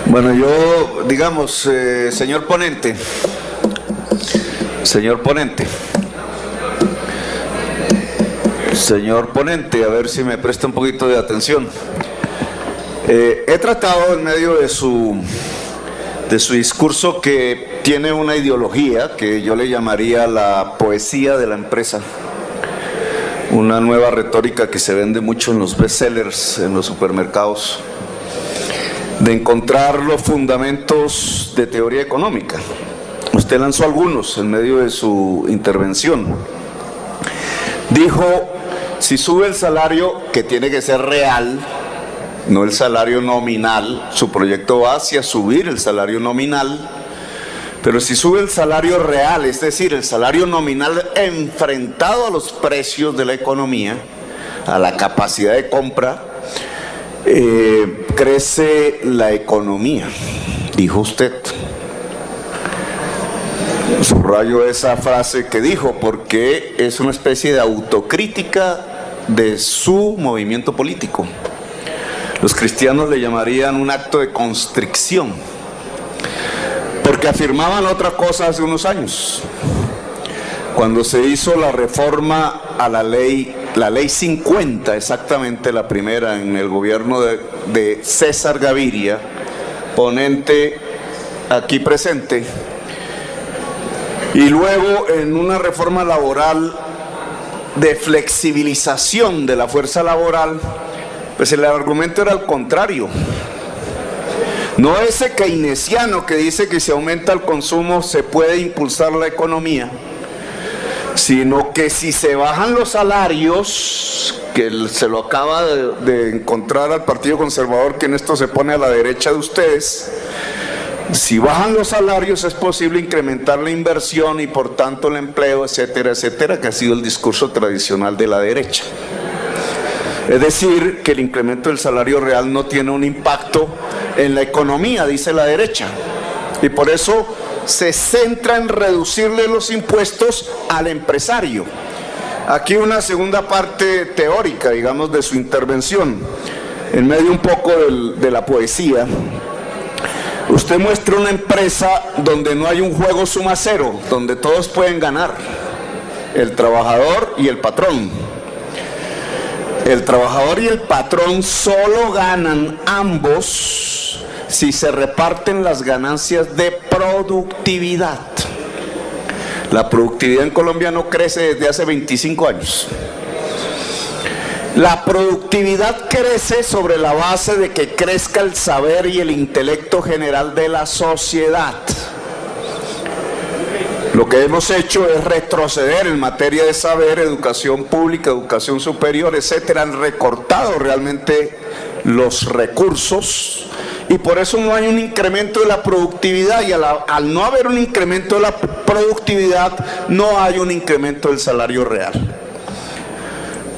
Bueno, yo, digamos, señor ponente, a ver si me presta un poquito de atención. He tratado en medio de su discurso, que tiene una ideología que yo le llamaría la poesía de la empresa, una nueva retórica que se vende mucho en los bestsellers, en los supermercados, de encontrar los fundamentos de teoría económica. Usted lanzó algunos en medio de su intervención. Dijo, si sube el salario, que tiene que ser real, no el salario nominal, su proyecto va hacia subir el salario nominal, pero si sube el salario real, es decir, el salario nominal enfrentado a los precios de la economía, a la capacidad de compra, crece la economía, dijo usted. Subrayo esa frase que dijo porque es una especie de autocrítica de su movimiento político. Los cristianos le llamarían un acto de constricción, porque afirmaban otra cosa hace unos años. Cuando se hizo la reforma a la ley 50, exactamente la primera, en el gobierno de César Gaviria, ponente aquí presente, y luego en una reforma laboral de flexibilización de la fuerza laboral, pues el argumento era al contrario. No ese keynesiano que dice que si aumenta el consumo se puede impulsar la economía, sino que si se bajan los salarios, que se lo acaba de encontrar al Partido Conservador, que en esto se pone a la derecha de ustedes, si bajan los salarios es posible incrementar la inversión y por tanto el empleo, etcétera, etcétera, que ha sido el discurso tradicional de la derecha. Es decir, que el incremento del salario real no tiene un impacto en la economía, dice la derecha, y por eso se centra en reducirle los impuestos al empresario. Aquí una segunda parte teórica, digamos, de su intervención, en medio un poco de la poesía. Usted muestra una empresa donde no hay un juego suma cero, donde todos pueden ganar, el trabajador y el patrón. El trabajador y el patrón solo ganan ambos si se reparten las ganancias de productividad. La productividad en Colombia no crece desde hace 25 años. La productividad crece sobre la base de que crezca el saber y el intelecto general de la sociedad. Lo que hemos hecho es retroceder en materia de saber, educación pública, educación superior, etcétera. Han recortado realmente los recursos y por eso no hay un incremento de la productividad, y al no haber un incremento de la productividad no hay un incremento del salario real.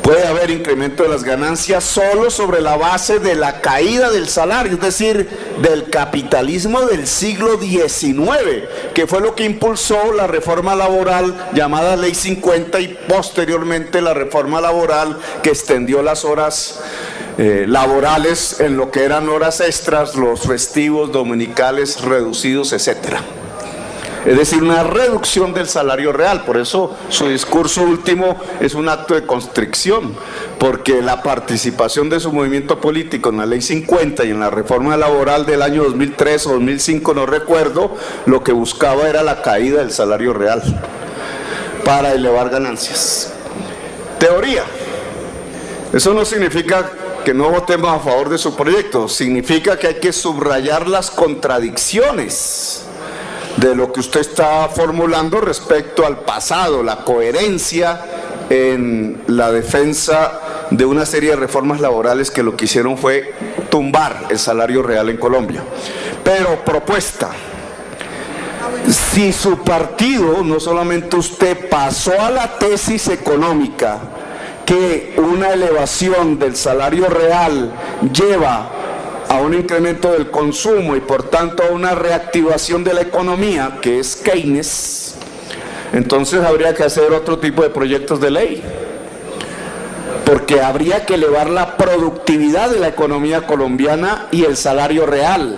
Puede haber incremento de las ganancias solo sobre la base de la caída del salario, es decir, del capitalismo del siglo XIX, que fue lo que impulsó la reforma laboral llamada Ley 50 y posteriormente la reforma laboral que extendió las horas laborales en lo que eran horas extras, los festivos, dominicales reducidos, etcétera. Es decir, una reducción del salario real. Por eso su discurso último es un acto de constricción, porque la participación de su movimiento político en la Ley 50 y en la reforma laboral del año 2003 o 2005, no recuerdo, lo que buscaba era la caída del salario real para elevar ganancias. Teoría. Eso no significa que no votemos a favor de su proyecto, significa que hay que subrayar las contradicciones de lo que usted está formulando respecto al pasado, la coherencia en la defensa de una serie de reformas laborales que lo que hicieron fue tumbar el salario real en Colombia. Pero propuesta, si su partido, no solamente usted, pasó a la tesis económica que una elevación del salario real lleva a un incremento del consumo y por tanto a una reactivación de la economía, que es Keynes, entonces habría que hacer otro tipo de proyectos de ley, porque habría que elevar la productividad de la economía colombiana y el salario real.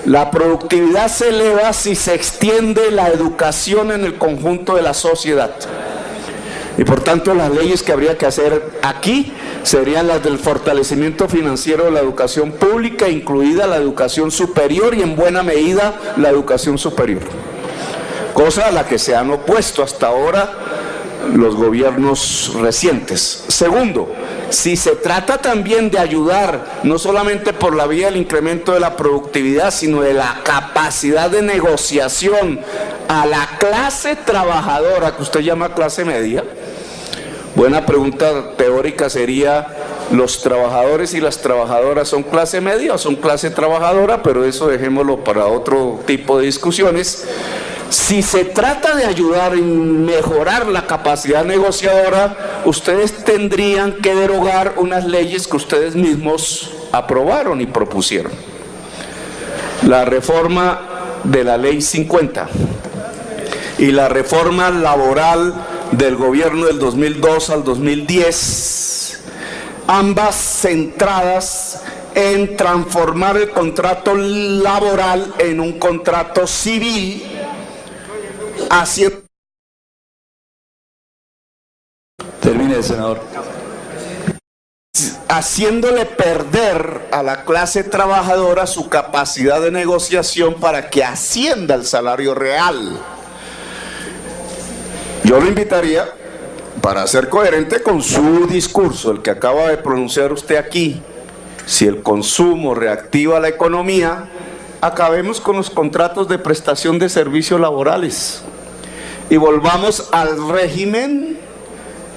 La productividad se eleva si se extiende la educación en el conjunto de la sociedad. Y por tanto las leyes que habría que hacer aquí serían las del fortalecimiento financiero de la educación pública, incluida la educación superior y en buena medida la educación superior. Cosa a la que se han opuesto hasta ahora los gobiernos recientes. Segundo, si se trata también de ayudar, no solamente por la vía del incremento de la productividad, sino de la capacidad de negociación a la clase trabajadora, que usted llama clase media, buena pregunta teórica sería, ¿los trabajadores y las trabajadoras son clase media o son clase trabajadora? Pero eso dejémoslo para otro tipo de discusiones. Si se trata de ayudar en mejorar la capacidad negociadora, ustedes tendrían que derogar unas leyes que ustedes mismos aprobaron y propusieron. La reforma de la Ley 50 y la reforma laboral del gobierno del 2002 al 2010, ambas centradas en transformar el contrato laboral en un contrato civil, Termine, senador. Haciéndole perder a la clase trabajadora su capacidad de negociación para que ascienda el salario real. Yo lo invitaría, para ser coherente con su discurso, el que acaba de pronunciar usted aquí, si el consumo reactiva la economía, acabemos con los contratos de prestación de servicios laborales y volvamos al régimen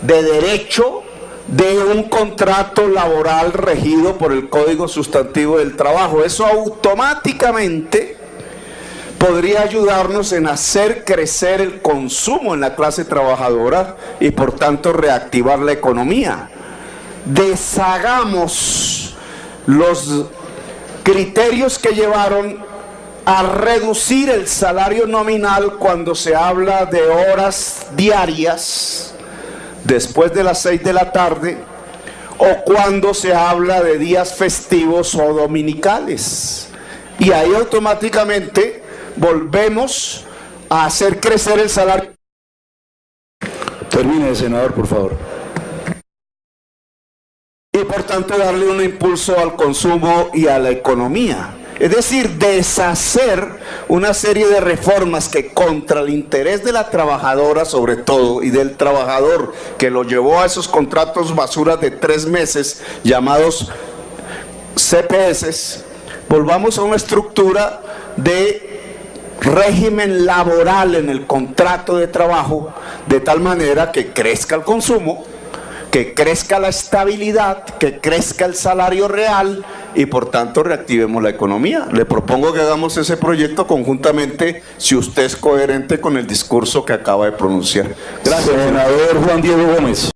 de derecho de un contrato laboral regido por el Código Sustantivo del Trabajo. Eso automáticamente podría ayudarnos en hacer crecer el consumo en la clase trabajadora y por tanto reactivar la economía. Deshagamos los criterios que llevaron a reducir el salario nominal cuando se habla de horas diarias después de las 6 de la tarde o cuando se habla de días festivos o dominicales. Y ahí automáticamente volvemos a hacer crecer el salario. Termine, senador, por favor. Y por tanto darle un impulso al consumo y a la economía. Es decir, deshacer una serie de reformas que contra el interés de la trabajadora sobre todo y del trabajador que lo llevó a esos contratos basuras de 3 meses llamados CPS, volvamos a una estructura de régimen laboral en el contrato de trabajo de tal manera que crezca el consumo, que crezca la estabilidad, que crezca el salario real y por tanto reactivemos la economía. Le propongo que hagamos ese proyecto conjuntamente si usted es coherente con el discurso que acaba de pronunciar. Gracias, senador Juan Diego Gómez.